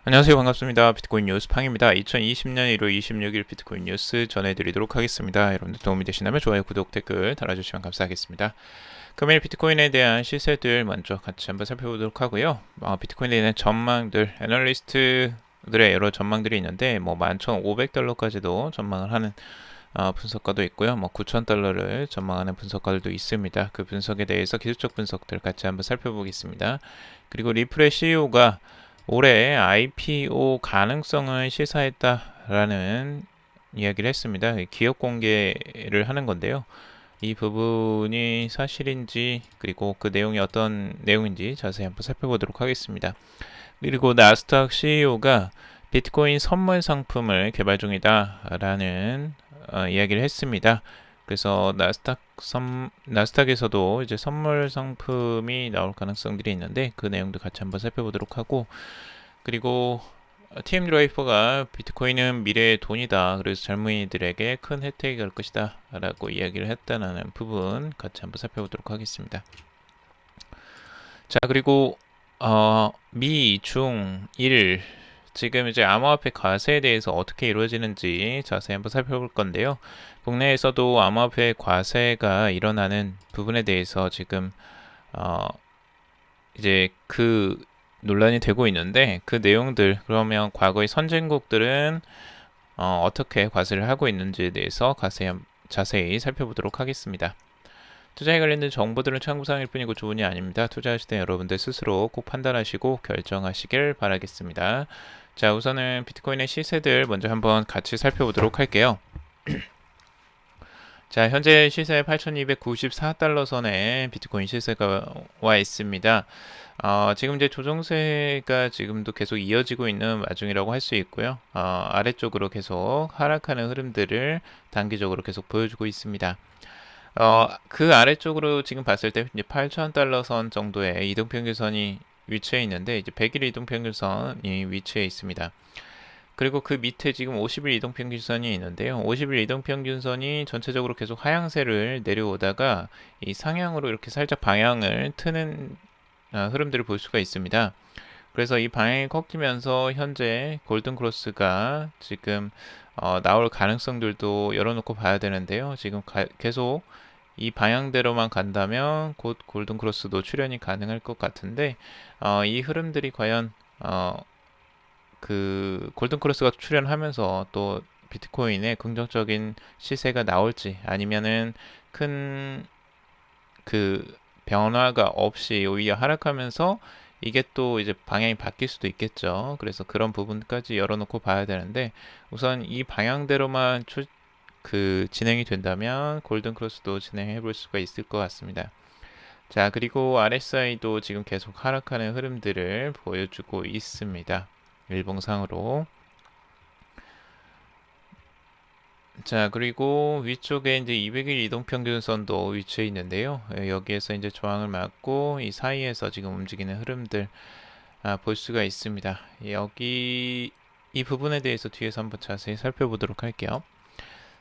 안녕하세요. 반갑습니다. 비트코인 뉴스 팡입니다. 2020년 1월 26일 비트코인 뉴스 전해드리도록 하겠습니다. 여러분들 도움이 되시나면 좋아요, 구독, 댓글 달아주시면 감사하겠습니다. 금일 비트코인에 대한 시세들 먼저 같이 한번 살펴보도록 하고요. 비트코인에 대한 전망들, 애널리스트들의 여러 전망들이 있는데 11,500달러까지도 전망을 하는 분석가도 있고요. 9,000달러를 전망하는 분석가들도 있습니다. 그 분석에 대해서 기술적 분석들 같이 한번 살펴보겠습니다. 그리고 리플의 CEO가 올해 IPO 가능성을 시사했다라는 이야기를 했습니다. 기업 공개를 하는 건데요. 이 부분이 사실인지 그리고 그 내용이 어떤 내용인지 자세히 한번 살펴보도록 하겠습니다. 그리고 나스닥 CEO가 비트코인 선물 상품을 개발 중이다라는 이야기를 했습니다. 그래서 나스닥에서도 이제 선물 상품이 나올 가능성들이 있는데 그 내용도 같이 한번 살펴보도록 하고, 그리고 TM 드라이버가 비트코인은 미래의 돈이다. 그래서 젊은이들에게 큰 혜택이 갈 것이다. 라고 이야기를 했다는 부분 같이 한번 살펴보도록 하겠습니다. 자, 그리고 미, 중, 일 지금 이제 암호화폐 과세에 대해서 어떻게 이루어지는지 자세히 한번 살펴볼 건데요. 국내에서도 암호화폐 과세가 일어나는 부분에 대해서 지금 이제 그 논란이 되고 있는데, 그 내용들, 그러면 과거의 선진국들은 어떻게 과세를 하고 있는지에 대해서 자세히 살펴보도록 하겠습니다. 투자에 관련된 정보들은 참고사항일 뿐이고 조언이 아닙니다. 투자하실 때 여러분들 스스로 꼭 판단하시고 결정하시길 바라겠습니다. 자, 우선은 비트코인의 시세들 먼저 한번 같이 살펴보도록 할게요. 자, 현재 시세 8,294달러 선에 비트코인 시세가 와 있습니다. 지금 이제 조정세가 지금도 계속 이어지고 있는 와중이라고 할 수 있고요. 아래쪽으로 계속 하락하는 흐름들을 단기적으로 계속 보여주고 있습니다. 그 아래쪽으로 지금 봤을 때 이제 8,000달러 선 정도의 이동평균선이 위치해 있는데, 이제 100일 이동평균선이 위치해 있습니다. 그리고 그 밑에 지금 50일 이동평균선이 있는데요. 50일 이동평균선이 전체적으로 계속 하향세를 내려오다가 이 상향으로 이렇게 살짝 방향을 트는 흐름들을 볼 수가 있습니다. 그래서 이 방향이 꺾이면서 현재 골든크로스가 지금 나올 가능성들도 열어놓고 봐야 되는데요. 지금 계속 이 방향대로만 간다면 곧 골든크로스도 출현이 가능할 것 같은데, 이 흐름들이 과연 그 골든크로스가 출현하면서 또 비트코인의 긍정적인 시세가 나올지, 아니면은 큰 그 변화가 없이 오히려 하락하면서 이게 또 이제 방향이 바뀔 수도 있겠죠. 그래서 그런 부분까지 열어놓고 봐야 되는데, 우선 이 방향대로만 진행이 된다면 골든크로스도 진행해 볼 수가 있을 것 같습니다. 자, 그리고 RSI도 지금 계속 하락하는 흐름들을 보여주고 있습니다. 일봉상으로. 자, 그리고 위쪽에 이제 200일 이동평균선도 위치해 있는데요. 여기에서 이제 저항을 맞고 이 사이에서 지금 움직이는 흐름들 볼 수가 있습니다. 여기 이 부분에 대해서 뒤에서 한번 자세히 살펴보도록 할게요.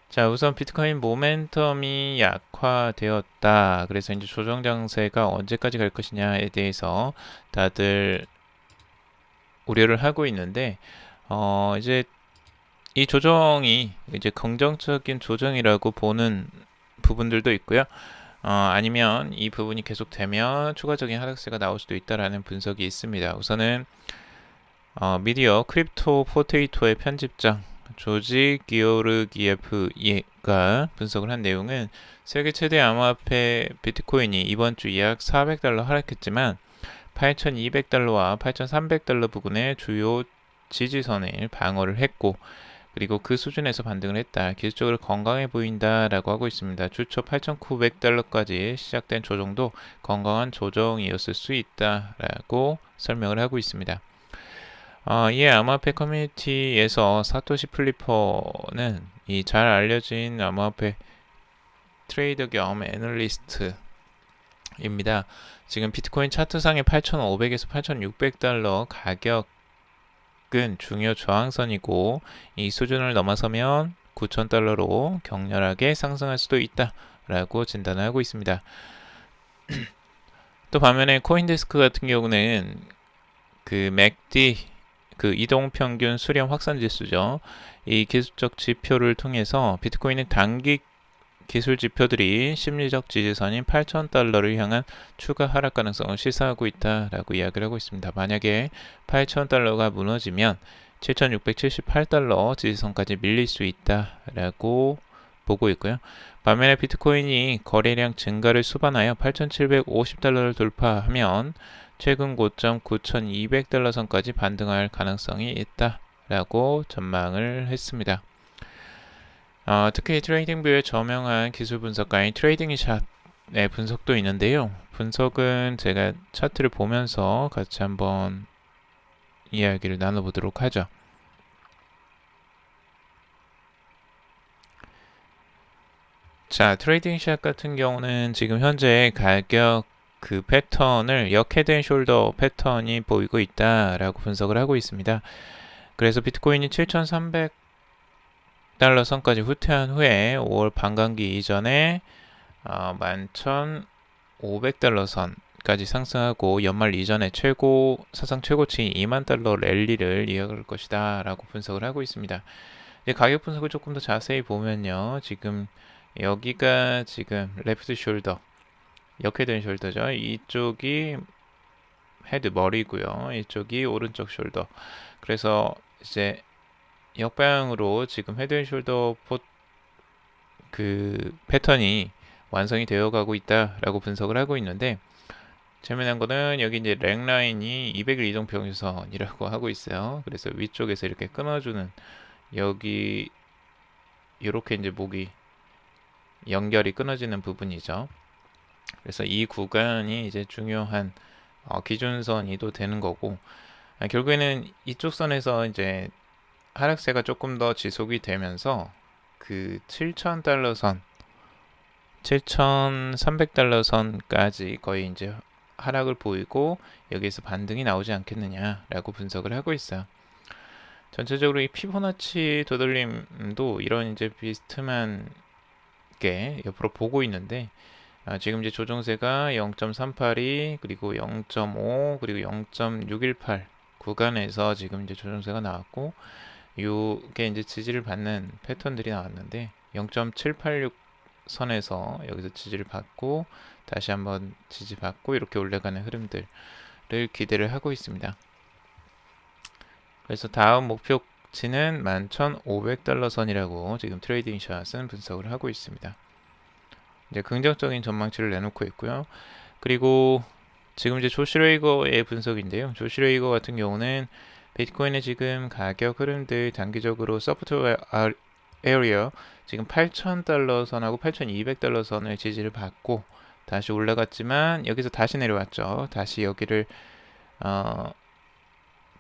자, 우선 비트코인 모멘텀이 약화되었다. 그래서 이제 조정 장세가 언제까지 갈 것이냐에 대해서 다들 우려를 하고 있는데, 이제 이 조정이 이제 긍정적인 조정이라고 보는 부분들도 있고요. 아니면 이 부분이 계속되면 추가적인 하락세가 나올 수도 있다라는 분석이 있습니다. 우선은 미디어 크립토 포테이토의 편집장 조지 기오르기예프가 분석을 한 내용은, 세계 최대 암호화폐 비트코인이 이번 주 약 400달러 하락했지만 8,200달러와 8,300달러 부근의 주요 지지선을 방어를 했고, 그리고 그 수준에서 반등을 했다. 기술적으로 건강해 보인다라고 하고 있습니다. 주초 8,900달러까지 시작된 조정도 건강한 조정이었을 수 있다라고 설명을 하고 있습니다. 이에 암호화폐 커뮤니티에서 사토시 플리퍼는 이 잘 알려진 암호화폐 트레이더 겸 애널리스트입니다. 지금 비트코인 차트상의 8,500에서 8,600달러 가격은 중요 저항선이고, 이 수준을 넘어서면 9,000달러로 격렬하게 상승할 수도 있다라고 진단을 하고 있습니다. 또 반면에 코인데스크 같은 경우는 그 맥디 그 이동평균 수렴 확산 지수죠. 이 기술적 지표를 통해서 비트코인의 단기 기술 지표들이 심리적 지지선인 8,000달러를 향한 추가 하락 가능성을 시사하고 있다라고 이야기를 하고 있습니다. 만약에 8,000달러가 무너지면 7,678달러 지지선까지 밀릴 수 있다라고 보고 있고요. 반면에 비트코인이 거래량 증가를 수반하여 8,750달러를 돌파하면 최근 고점 9,200달러 선까지 반등할 가능성이 있다라고 전망을 했습니다. 특히 트레이딩뷰의 저명한 기술 분석가인 트레이딩샷의 분석도 있는데요. 분석은 제가 차트를 보면서 같이 한번 이야기를 나눠보도록 하죠. 자, 트레이딩샷 같은 경우는 지금 현재 가격 그 패턴을 역헤드앤숄더 패턴이 보이고 있다라고 분석을 하고 있습니다. 그래서 비트코인이 7,300달러 선까지 후퇴한 후에 5월 반감기 이전에 11,500달러 선까지 상승하고 연말 이전에 사상 최고치 2만 달러 랠리를 이어갈 것이다 라고 분석을 하고 있습니다. 이제 가격 분석을 조금 더 자세히 보면요. 지금 여기가 지금 레프트 숄더, 역헤드 숄더죠. 이쪽이 헤드 머리고요. 이쪽이 오른쪽 숄더. 그래서 이제 역방향으로 지금 헤드 앤 숄더 그 패턴이 완성이 되어 가고 있다라고 분석을 하고 있는데, 재미난 거는 여기 이제 랭라인이 200일 이동 평균선이라고 하고 있어요. 그래서 위쪽에서 이렇게 끊어주는 여기 이렇게 이제 목이 연결이 끊어지는 부분이죠. 그래서 이 구간이 이제 중요한 기준선이 또 되는 거고, 결국에는 이쪽 선에서 이제 하락세가 조금 더 지속이 되면서 그 7,000달러 선, 7,300달러 선까지 거의 이제 하락을 보이고 여기에서 반등이 나오지 않겠느냐라고 분석을 하고 있어요. 전체적으로 이 피보나치 되돌림도 이런 이제 비스듬한 게 옆으로 보고 있는데, 지금 이제 조정세가 0.382 그리고 0.5 그리고 0.618 구간에서 지금 이제 조정세가 나왔고, 요게 이제 지지를 받는 패턴들이 나왔는데 0.786 선에서 여기서 지지를 받고 다시 한번 지지받고 이렇게 올라가는 흐름들을 기대를 하고 있습니다. 그래서 다음 목표치는 11,500달러 선이라고 지금 트레이딩샷은 분석을 하고 있습니다. 이제 긍정적인 전망치를 내놓고 있고요. 그리고 지금 이제 조시레이거의 분석인데요. 조시레이거 같은 경우는 비트코인의 지금 가격 흐름들 단기적으로 서포트 에리어 지금 8,000달러 선하고 8,200달러 선을 지지를 받고 다시 올라갔지만 여기서 다시 내려왔죠. 다시 여기를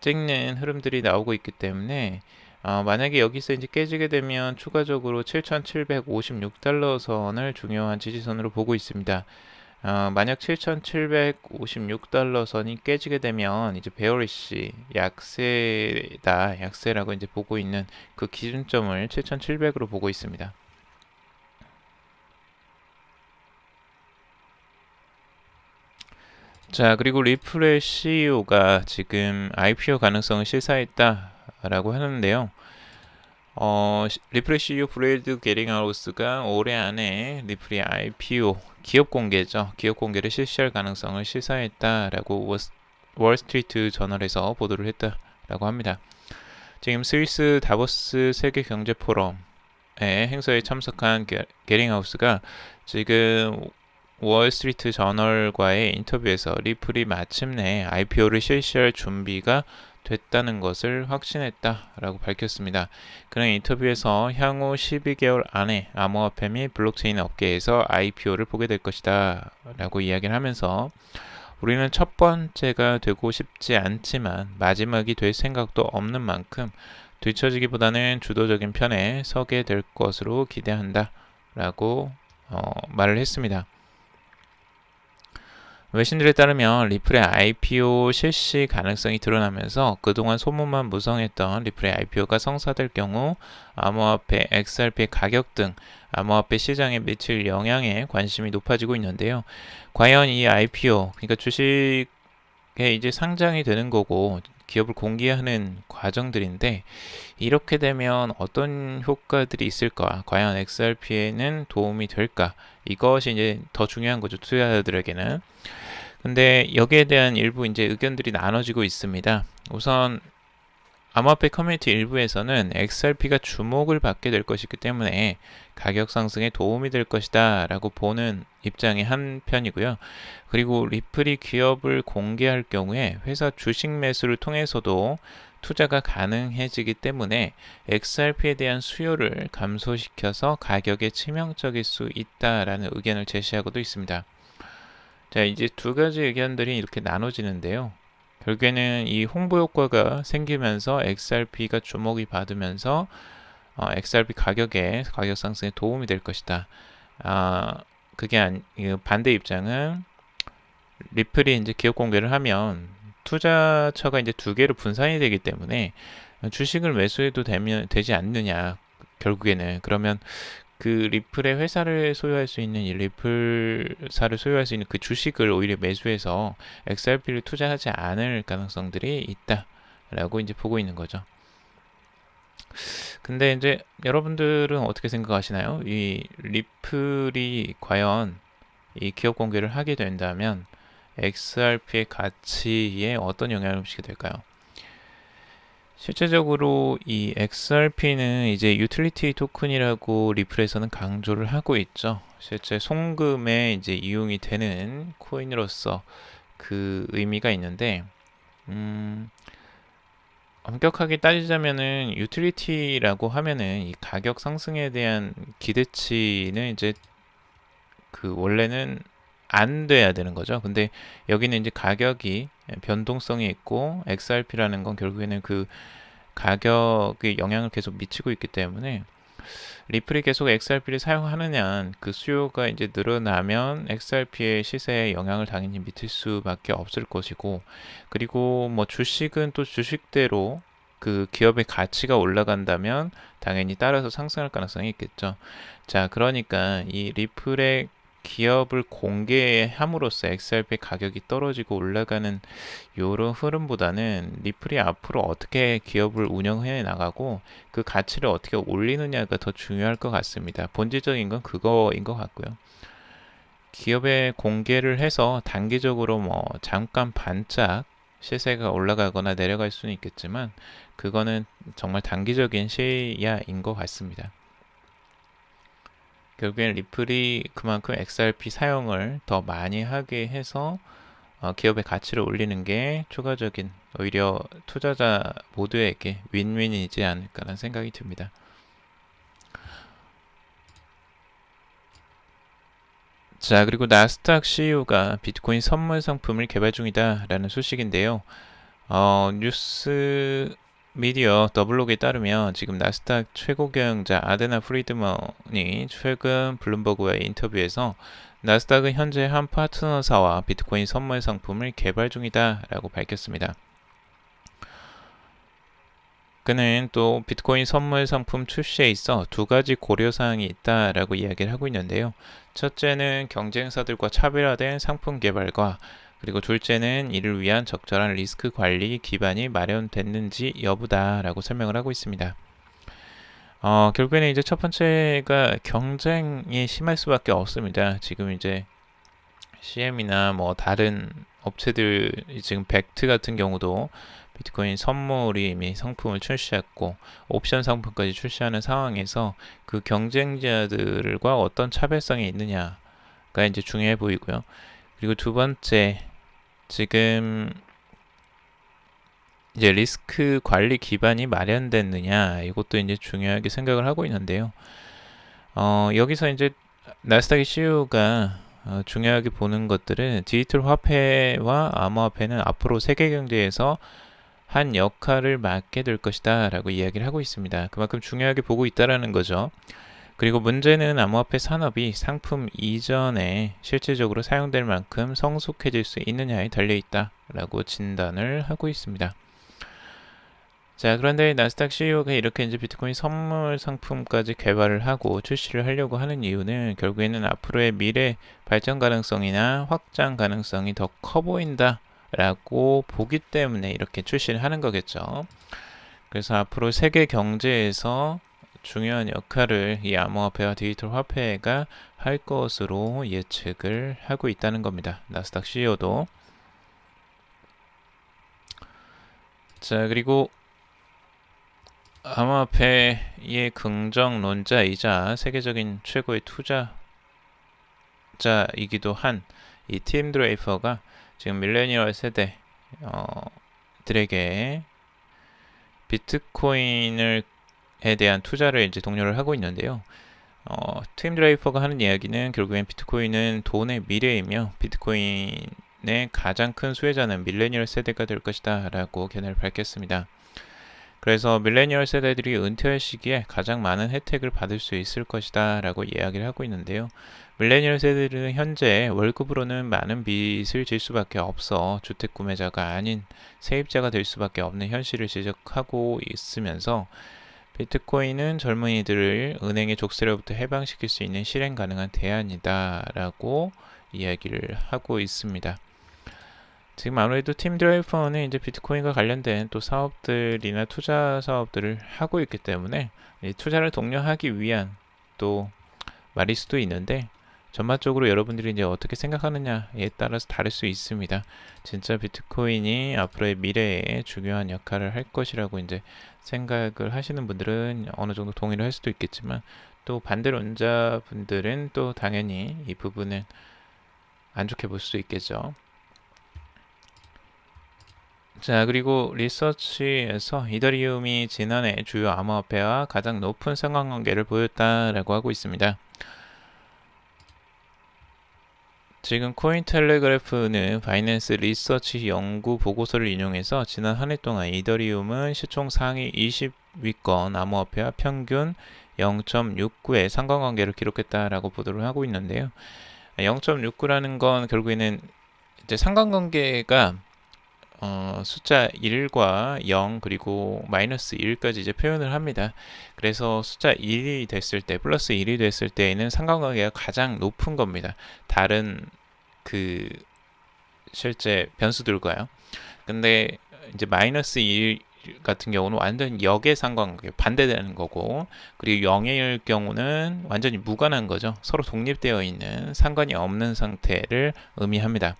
찍는 흐름들이 나오고 있기 때문에 만약에 여기서 이제 깨지게 되면 추가적으로 7,756달러 선을 중요한 지지선으로 보고 있습니다. 만약 7,756달러 선이 깨지게 되면 이제 베어리시 약세라고 이제 보고 있는 그 기준점을 7,700으로 보고 있습니다. 자, 그리고 리플의 CEO가 지금 IPO 가능성을 시사했다라고 하는데요. 리플의 CEO 브래드 게링하우스가 올해 안에 리플의 IPO 기업 공개죠. 기업 공개를 실시할 가능성을 시사했다라고 월스트리트 저널에서 보도를 했다라고 합니다. 지금 스위스 다보스 세계 경제 포럼의 행사에 참석한 게링하우스가 지금 월스트리트 저널과의 인터뷰에서 리플이 마침내 IPO를 실시할 준비가 됐다는 것을 확신했다라고 밝혔습니다. 그는 인터뷰에서 향후 12개월 안에 암호화폐 및 블록체인 업계에서 IPO를 보게 될 것이다 라고 이야기를 하면서, 우리는 첫 번째가 되고 싶지 않지만 마지막이 될 생각도 없는 만큼 뒤처지기보다는 주도적인 편에 서게 될 것으로 기대한다 라고 말을 했습니다. 외신들에 따르면 리플의 IPO 실시 가능성이 드러나면서 그동안 소문만 무성했던 리플의 IPO가 성사될 경우 암호화폐, XRP 가격 등 암호화폐 시장에 미칠 영향에 관심이 높아지고 있는데요. 과연 이 IPO, 그러니까 주식에 이제 상장이 되는 거고 기업을 공개하는 과정들인데, 이렇게 되면 어떤 효과들이 있을까? 과연 XRP에는 도움이 될까? 이것이 이제 더 중요한 거죠, 투자자들에게는. 근데 여기에 대한 일부 이제 의견들이 나눠지고 있습니다. 우선 암호화폐 커뮤니티 일부에서는 XRP가 주목을 받게 될 것이기 때문에 가격 상승에 도움이 될 것이다 라고 보는 입장이 한 편이고요. 그리고 리플이 기업을 공개할 경우에 회사 주식 매수를 통해서도 투자가 가능해지기 때문에 XRP에 대한 수요를 감소시켜서 가격에 치명적일 수 있다라는 의견을 제시하고도 있습니다. 자, 이제 두 가지 의견들이 이렇게 나눠지는데요. 결국에는 이 홍보 효과가 생기면서 XRP가 주목이 받으면서 XRP 가격 상승에 도움이 될 것이다. 그게 반대 입장은 리플이 이제 기업 공개를 하면 투자처가 이제 두 개로 분산이 되기 때문에 주식을 매수해도 되지 않느냐. 결국에는 그러면 그 리플의 회사를 소유할 수 있는 이 리플사를 소유할 수 있는 그 주식을 오히려 매수해서 XRP를 투자하지 않을 가능성들이 있다라고 이제 보고 있는 거죠. 근데 이제 여러분들은 어떻게 생각하시나요? 이 리플이 과연 이 기업 공개를 하게 된다면 XRP의 가치에 어떤 영향을 미치게 될까요? 실제적으로 이 XRP는 이제 유틸리티 토큰이라고 리플에서는 강조를 하고 있죠. 실제 송금에 이제 이용이 되는 코인으로서 그 의미가 있는데, 엄격하게 따지자면은 유틸리티라고 하면은 이 가격 상승에 대한 기대치는 이제 그 원래는 안 돼야 되는 거죠. 근데 여기는 이제 가격이 변동성이 있고 XRP라는 건 결국에는 그 가격에 영향을 계속 미치고 있기 때문에 리플이 계속 XRP를 사용하느냐, 그 수요가 이제 늘어나면 XRP의 시세에 영향을 당연히 미칠 수밖에 없을 것이고, 그리고 뭐 주식은 또 주식대로 그 기업의 가치가 올라간다면 당연히 따라서 상승할 가능성이 있겠죠. 자, 그러니까 이 리플의 기업을 공개함으로써 XRP 가격이 떨어지고 올라가는 이런 흐름보다는 리플이 앞으로 어떻게 기업을 운영해 나가고 그 가치를 어떻게 올리느냐가 더 중요할 것 같습니다. 본질적인 건 그거인 것 같고요. 기업의 공개를 해서 단기적으로 뭐 잠깐 반짝 시세가 올라가거나 내려갈 수는 있겠지만 그거는 정말 단기적인 시야인 것 같습니다. 결국엔 리플이 그만큼 XRP 사용을 더 많이 하게 해서 기업의 가치를 올리는 게 추가적인 오히려 투자자 모두에게 윈윈이지 않을까라는 생각이 듭니다. 자, 그리고 나스닥 CEO가 비트코인 선물 상품을 개발 중이다라는 소식인데요. 뉴스 미디어 더블록에 따르면 지금 나스닥 최고 경영자 아데나 프리드먼이 최근 블룸버그와의 인터뷰에서 나스닥은 현재 한 파트너사와 비트코인 선물 상품을 개발 중이다라고 밝혔습니다. 그는 또 비트코인 선물 상품 출시에 있어 두 가지 고려사항이 있다라고 이야기를 하고 있는데요. 첫째는 경쟁사들과 차별화된 상품 개발과 그리고 둘째는 이를 위한 적절한 리스크 관리 기반이 마련됐는지 여부다라고 설명을 하고 있습니다. 결국에는 이제 첫 번째가 경쟁이 심할 수밖에 없습니다. 지금 이제 CM이나 뭐 다른 업체들 지금 벡트 같은 경우도 비트코인 선물이 이미 상품을 출시했고 옵션 상품까지 출시하는 상황에서 그 경쟁자들과 어떤 차별성이 있느냐가 이제 중요해 보이고요. 그리고 두 번째, 지금 이제 리스크 관리 기반이 마련됐느냐, 이것도 이제 중요하게 생각을 하고 있는데요. 여기서 이제 나스닥의 CEO가 중요하게 보는 것들은 디지털 화폐와 암호화폐는 앞으로 세계 경제에서 한 역할을 맡게 될 것이다 라고 이야기를 하고 있습니다. 그만큼 중요하게 보고 있다라는 거죠. 그리고 문제는 암호화폐 산업이 상품 이전에 실질적으로 사용될 만큼 성숙해질 수 있느냐에 달려있다 라고 진단을 하고 있습니다. 자, 그런데 나스닥 CEO가 이렇게 이제 비트코인 선물 상품까지 개발을 하고 출시를 하려고 하는 이유는 결국에는 앞으로의 미래 발전 가능성이나 확장 가능성이 더 커 보인다 라고 보기 때문에 이렇게 출시를 하는 거겠죠. 그래서 앞으로 세계 경제에서 중요한 역할을 이 암호화폐와 디지털 화폐가 할 것으로 예측을 하고 있다는 겁니다. 나스닥 CEO도. 자, 그리고 암호화폐의 긍정론자이자 세계적인 최고의 투자자이기도 한 이 팀 드레이퍼가 지금 밀레니얼 세대 들에게 비트코인에 대한 투자를 이제 독려를 하고 있는데요. 팀 드레이퍼가 하는 이야기는 결국엔 비트코인은 돈의 미래이며 비트코인의 가장 큰 수혜자는 밀레니얼 세대가 될 것이다 라고 견해를 밝혔습니다. 그래서 밀레니얼 세대들이 은퇴할 시기에 가장 많은 혜택을 받을 수 있을 것이다 라고 이야기를 하고 있는데요. 밀레니얼 세대들은 현재 월급으로는 많은 빚을 질 수밖에 없어 주택 구매자가 아닌 세입자가 될 수밖에 없는 현실을 지적하고 있으면서 비트코인은 젊은이들을 은행의 족쇄로부터 해방시킬 수 있는 실행 가능한 대안이다 라고 이야기를 하고 있습니다. 지금 아무래도 팀 드레이퍼는 이제 비트코인과 관련된 또 사업들이나 투자 사업들을 하고 있기 때문에 투자를 독려하기 위한 또 말일 수도 있는데 전반적으로 여러분들이 이제 어떻게 생각하느냐에 따라서 다를 수 있습니다. 진짜 비트코인이 앞으로의 미래에 중요한 역할을 할 것이라고 이제 생각을 하시는 분들은 어느 정도 동의를 할 수도 있겠지만 또 반대론자분들은 또 당연히 이 부분을 안 좋게 볼 수도 있겠죠. 자, 그리고 리서치에서 이더리움이 지난해 주요 암호화폐와 가장 높은 상관관계를 보였다라고 하고 있습니다. 지금 코인텔레그래프는 바이낸스 리서치 연구 보고서를 인용해서 지난 한 해 동안 이더리움은 시총 상위 20위권 암호화폐와 평균 0.69의 상관관계를 기록했다라고 보도를 하고 있는데요. 0.69라는 건 결국에는 이제 상관관계가 숫자 1과 0 그리고 마이너스 1까지 이제 표현을 합니다. 그래서 숫자 1이 됐을 때 플러스 1이 됐을 때에는 상관관계가 가장 높은 겁니다. 다른 그 실제 변수들과요. 근데 이제 마이너스 1 같은 경우는 완전 역의 상관관계 반대되는 거고, 그리고 0일 경우는 완전히 무관한 거죠. 서로 독립되어 있는 상관이 없는 상태를 의미합니다.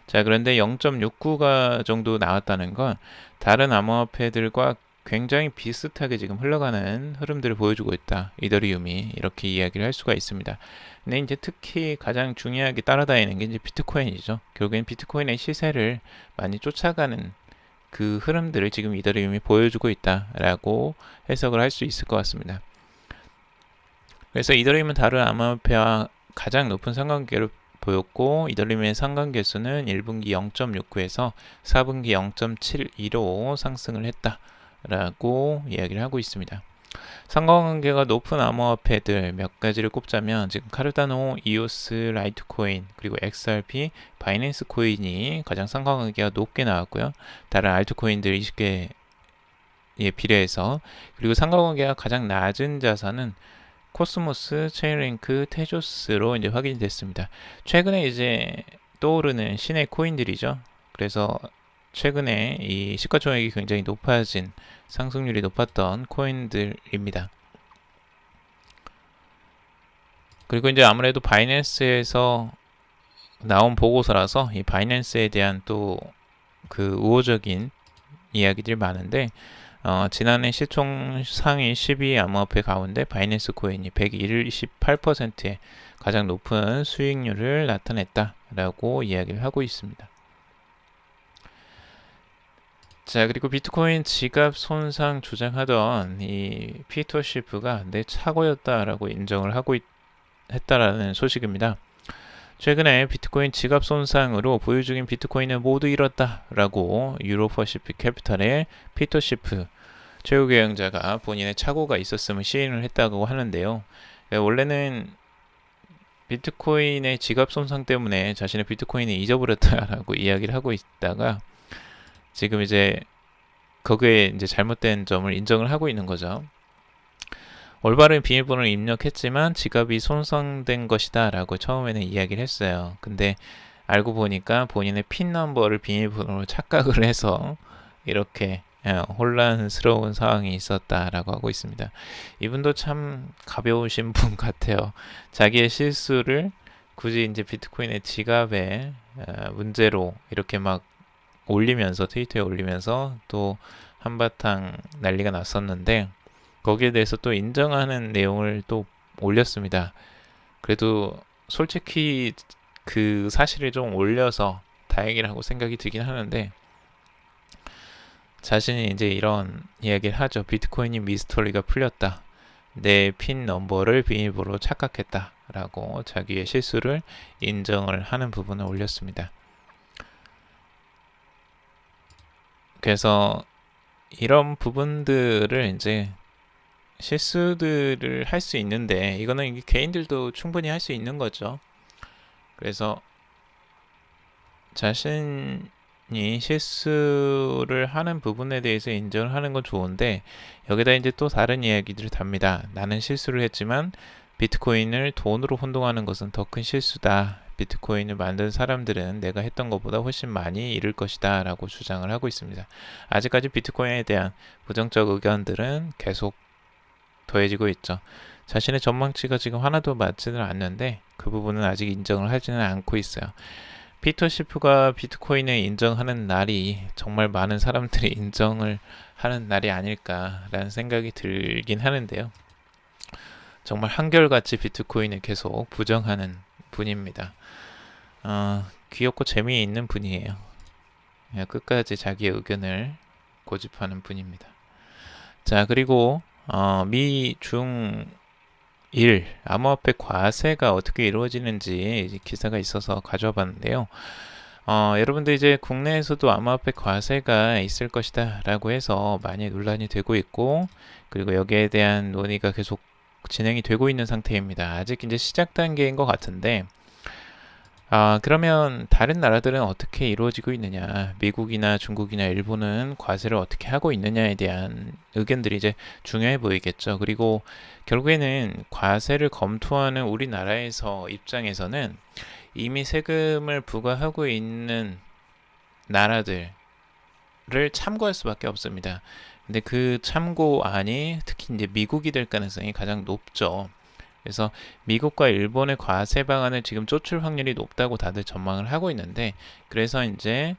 자, 그런데 0.69가 정도 나왔다는 건 다른 암호화폐들과 굉장히 비슷하게 지금 흘러가는 흐름들을 보여주고 있다. 이더리움이 이렇게 이야기를 할 수가 있습니다. 근데 이제 특히 가장 중요하게 따라다니는 게 이제 비트코인이죠. 결국엔 비트코인의 시세를 많이 쫓아가는 그 흐름들을 지금 이더리움이 보여주고 있다라고 해석을 할 수 있을 것 같습니다. 그래서 이더리움은 다른 암호화폐와 가장 높은 상관관계를 보였고 이더리움의 상관계수는 1분기 0.69에서 4분기 0.72로 상승을 했다라고 이야기를 하고 있습니다. 상관관계가 높은 암호화폐들 몇 가지를 꼽자면 지금 카르다노, 이오스, 라이트코인, 그리고 XRP, 바이낸스 코인이 가장 상관관계가 높게 나왔고요. 다른 알트코인들 20개에 비례해서, 그리고 상관관계가 가장 낮은 자산은 코스모스, 체인링크, 테조스로 이제 확인이 됐습니다. 최근에 이제 떠오르는 신의 코인들이죠. 그래서 최근에 이 시가총액이 굉장히 높아진 상승률이 높았던 코인들입니다. 그리고 이제 아무래도 바이낸스에서 나온 보고서라서 이 바이낸스에 대한 또 그 우호적인 이야기들이 많은데 지난해 시총 상위 12 암호화폐 가운데 바이낸스 코인이 128%의 가장 높은 수익률을 나타냈다라고 이야기를 하고 있습니다. 자, 그리고 비트코인 지갑 손상 주장하던 이 피터 시프가 내 착오였다라고 인정을 하고 했다라는 소식입니다. 최근에 비트코인 지갑 손상으로 보유 중인 비트코인을 모두 잃었다라고 유로퍼시픽 캐피탈의 피터 시프 최고 경영자가 본인의 착오가 있었음을 시인을 했다고 하는데요. 원래는 비트코인의 지갑 손상 때문에 자신의 비트코인을 잊어버렸다라고 이야기를 하고 있다가 지금 이제 거기에 이제 잘못된 점을 인정을 하고 있는 거죠. 올바른 비밀번호를 입력했지만 지갑이 손상된 것이다 라고 처음에는 이야기를 했어요. 근데 알고 보니까 본인의 핀 넘버를 비밀번호로 착각을 해서 이렇게 혼란스러운 상황이 있었다라고 하고 있습니다. 이분도 참 가벼우신 분 같아요. 자기의 실수를 굳이 이제 비트코인의 지갑에 문제로 이렇게 막 올리면서 트위터에 올리면서 또 한바탕 난리가 났었는데 거기에 대해서 또 인정하는 내용을 또 올렸습니다. 그래도 솔직히 그 사실을 좀 올려서 다행이라고 생각이 들긴 하는데 자신이 이제 이런 이야기를 하죠. 비트코인이 미스터리가 풀렸다. 내 핀 넘버를 비밀번호로 착각했다. 라고 자기의 실수를 인정을 하는 부분을 올렸습니다. 그래서 이런 부분들을 이제 실수들을 할 수 있는데 이거는 개인들도 충분히 할 수 있는 거죠. 그래서 자신이 실수를 하는 부분에 대해서 인정을 하는 건 좋은데 여기다 이제 또 다른 이야기들을 답니다. 나는 실수를 했지만 비트코인을 돈으로 혼동하는 것은 더 큰 실수다. 비트코인을 만든 사람들은 내가 했던 것보다 훨씬 많이 잃을 것이다 라고 주장을 하고 있습니다. 아직까지 비트코인에 대한 부정적 의견들은 계속 더해지고 있죠. 자신의 전망치가 지금 하나도 맞지는 않는데 그 부분은 아직 인정을 하지는 않고 있어요. 피터 시프가 비트코인을 인정하는 날이 정말 많은 사람들이 인정을 하는 날이 아닐까라는 생각이 들긴 하는데요. 정말 한결같이 비트코인을 계속 부정하는 분입니다. 귀엽고 재미있는 분이에요. 끝까지 자기의 의견을 고집하는 분입니다. 자, 그리고 미중 일 암호화폐 과세가 어떻게 이루어지는지 기사가 있어서 가져와 봤는데요. 여러분들 이제 국내에서도 암호화폐 과세가 있을 것이다 라고 해서 많이 논란이 되고 있고 그리고 여기에 대한 논의가 계속 진행이 되고 있는 상태입니다. 아직 이제 시작 단계인 것 같은데 그러면 다른 나라들은 어떻게 이루어지고 있느냐, 미국이나 중국이나 일본은 과세를 어떻게 하고 있느냐에 대한 의견들이 이제 중요해 보이겠죠. 그리고 결국에는 과세를 검토하는 우리나라에서 입장에서는 이미 세금을 부과하고 있는 나라들을 참고할 수밖에 없습니다. 근데 그 참고안이 특히 이제 미국이 될 가능성이 가장 높죠. 그래서 미국과 일본의 과세 방안을 지금 쫓을 확률이 높다고 다들 전망을 하고 있는데 그래서 이제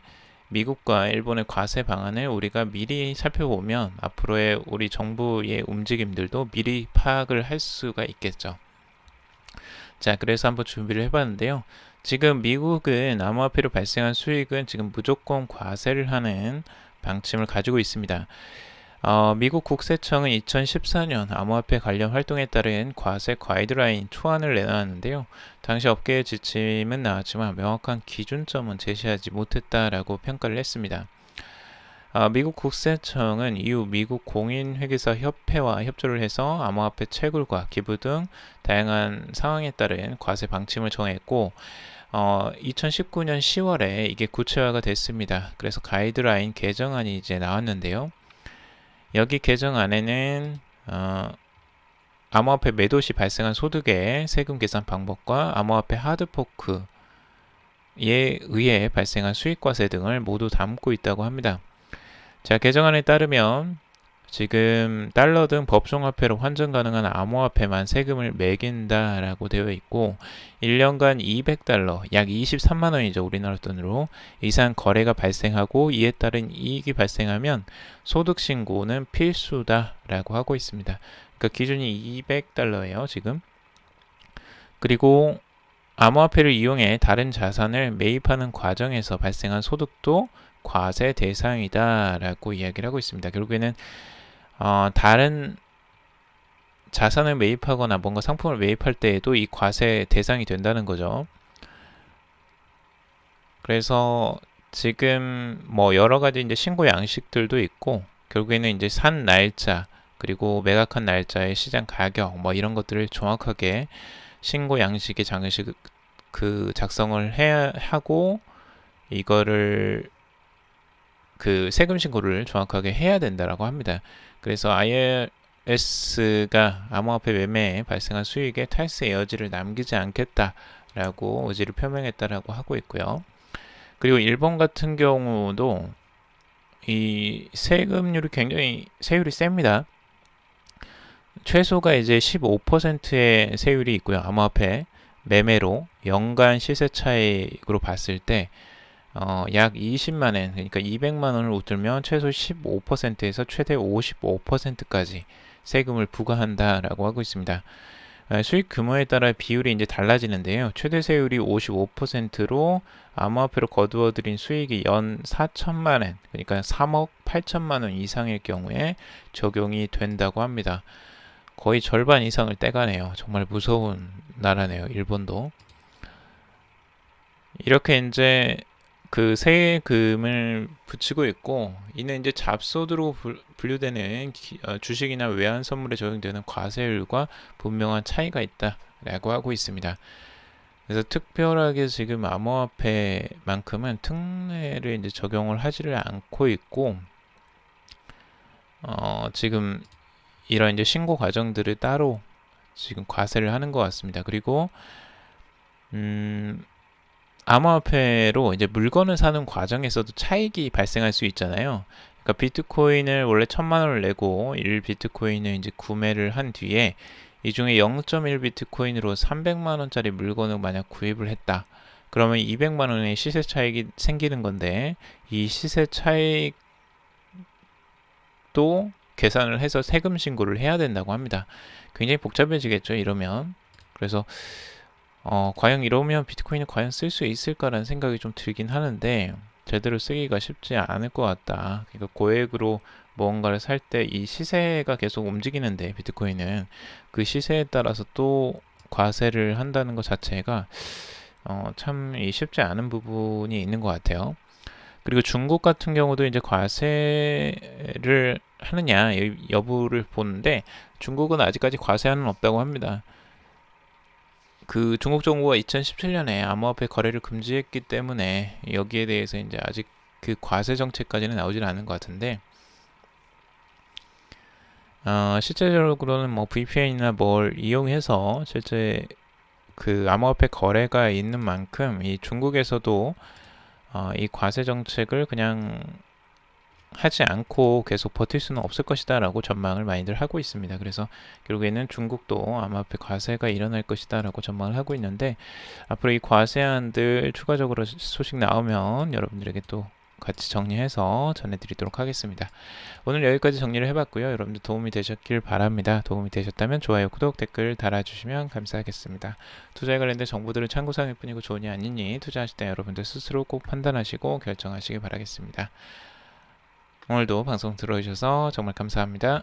미국과 일본의 과세 방안을 우리가 미리 살펴보면 앞으로의 우리 정부의 움직임들도 미리 파악을 할 수가 있겠죠. 자, 그래서 한번 준비를 해봤는데요. 지금 미국은 암호화폐로 발생한 수익은 지금 무조건 과세를 하는 방침을 가지고 있습니다. 미국 국세청은 2014년 암호화폐 관련 활동에 따른 과세 가이드라인 초안을 내놨는데요. 당시 업계의 지침은 나왔지만 명확한 기준점은 제시하지 못했다라고 평가를 했습니다. 미국 국세청은 이후 미국 공인회계사 협회와 협조를 해서 암호화폐 채굴과 기부 등 다양한 상황에 따른 과세 방침을 정했고 2019년 10월에 이게 구체화가 됐습니다. 그래서 가이드라인 개정안이 이제 나왔는데요. 여기 개정안에는 암호화폐 매도 시 발생한 소득의 세금 계산 방법과 암호화폐 하드포크에 의해 발생한 수익과세 등을 모두 담고 있다고 합니다. 자, 개정안에 따르면 지금 달러 등 법정화폐로 환전 가능한 암호화폐만 세금을 매긴다라고 되어 있고 1년간 200달러, 약 23만 원이죠. 우리나라 돈으로 이상 거래가 발생하고 이에 따른 이익이 발생하면 소득 신고는 필수다라고 하고 있습니다. 그러니까 기준이 200달러예요, 지금. 그리고 암호화폐를 이용해 다른 자산을 매입하는 과정에서 발생한 소득도 과세 대상이다라고 이야기를 하고 있습니다. 결국에는 다른 자산을 매입하거나 뭔가 상품을 매입할 때에도 이 과세 대상이 된다는 거죠. 그래서 지금 뭐 여러 가지 이제 신고 양식들도 있고 결국에는 이제 산 날짜 그리고 매각한 날짜의 시장 가격 뭐 이런 것들을 정확하게 신고 양식의 장식 그 작성을 해야 하고 이거를 그 세금 신고를 정확하게 해야 된다라고 합니다. 그래서 IRS가 US가 암호화폐 매매에 발생한 수익에 탈세의 여지를 남기지 않겠다라고 의지를 표명했다라고 하고 있고요. 그리고 일본 같은 경우도 이 세금률이 굉장히 세율이 셉니다. 최소가 이제 15%의 세율이 있고요. 암호화폐 매매로 연간 시세 차익으로 봤을 때 약 20만엔, 그러니까 200만원을 웃들면 최소 15%에서 최대 55%까지 세금을 부과한다라고 하고 있습니다. 수익 규모에 따라 비율이 이제 달라지는데요. 최대 세율이 55%로 암호화폐로 거두어들인 수익이 연 4천만엔, 그러니까 3억 8천만원 이상일 경우에 적용이 된다고 합니다. 거의 절반 이상을 떼가네요. 정말 무서운 나라네요. 일본도. 이렇게 이제 그 세금을 붙이고 있고, 이는 이제 잡소득으로 분류되는 주식이나 외환 선물에 적용되는 과세율과 분명한 차이가 있다라고 하고 있습니다. 그래서 특별하게 지금 암호화폐만큼은 특례를 이제 적용을 하지를 않고 있고, 지금 이런 이제 신고 과정들을 따로 지금 과세를 하는 것 같습니다. 그리고 암호화폐로 이제 물건을 사는 과정에서도 차익이 발생할 수 있잖아요. 그러니까 비트코인을 원래 1,000만 원을 내고 1 비트코인을 이제 구매를 한 뒤에 이 중에 0.1 비트코인으로 300만 원짜리 물건을 만약 구입을 했다. 그러면 200만 원의 시세 차익이 생기는 건데, 이 시세 차익도 계산을 해서 세금 신고를 해야 된다고 합니다. 굉장히 복잡해지겠죠, 이러면. 그래서 과연 이러면 비트코인을 과연 쓸 수 있을까라는 생각이 좀 들긴 하는데, 제대로 쓰기가 쉽지 않을 것 같다. 그러니까 고액으로 무언가를 살 때 이 시세가 계속 움직이는데, 비트코인은 그 시세에 따라서 또 과세를 한다는 것 자체가 참 쉽지 않은 부분이 있는 것 같아요. 그리고 중국 같은 경우도 이제 과세를 하느냐 여부를 보는데, 중국은 아직까지 과세하는 없다고 합니다. 그 중국 정부가 2017년에 암호화폐 거래를 금지했기 때문에 여기에 대해서 이제 아직 그 과세 정책까지는 나오지는 않은 것 같은데, 실제적으로는 뭐 VPN이나 뭘 이용해서 실제 그 암호화폐 거래가 있는 만큼 이 중국에서도 이 과세 정책을 그냥 하지 않고 계속 버틸 수는 없을 것이다 라고 전망을 많이들 하고 있습니다. 그래서 결국에는 중국도 암호화폐 과세가 일어날 것이다 라고 전망을 하고 있는데, 앞으로 이 과세안들 추가적으로 소식 나오면 여러분들에게 또 같이 정리해서 전해드리도록 하겠습니다. 오늘 여기까지 정리를 해봤고요. 여러분들 도움이 되셨길 바랍니다. 도움이 되셨다면 좋아요, 구독, 댓글 달아주시면 감사하겠습니다. 투자에 관련된 정보들은 참고사항일 뿐이고 좋으니 아니니 투자하실 때 여러분들 스스로 꼭 판단하시고 결정하시기 바라겠습니다. 오늘도 방송 들어주셔서 정말 감사합니다.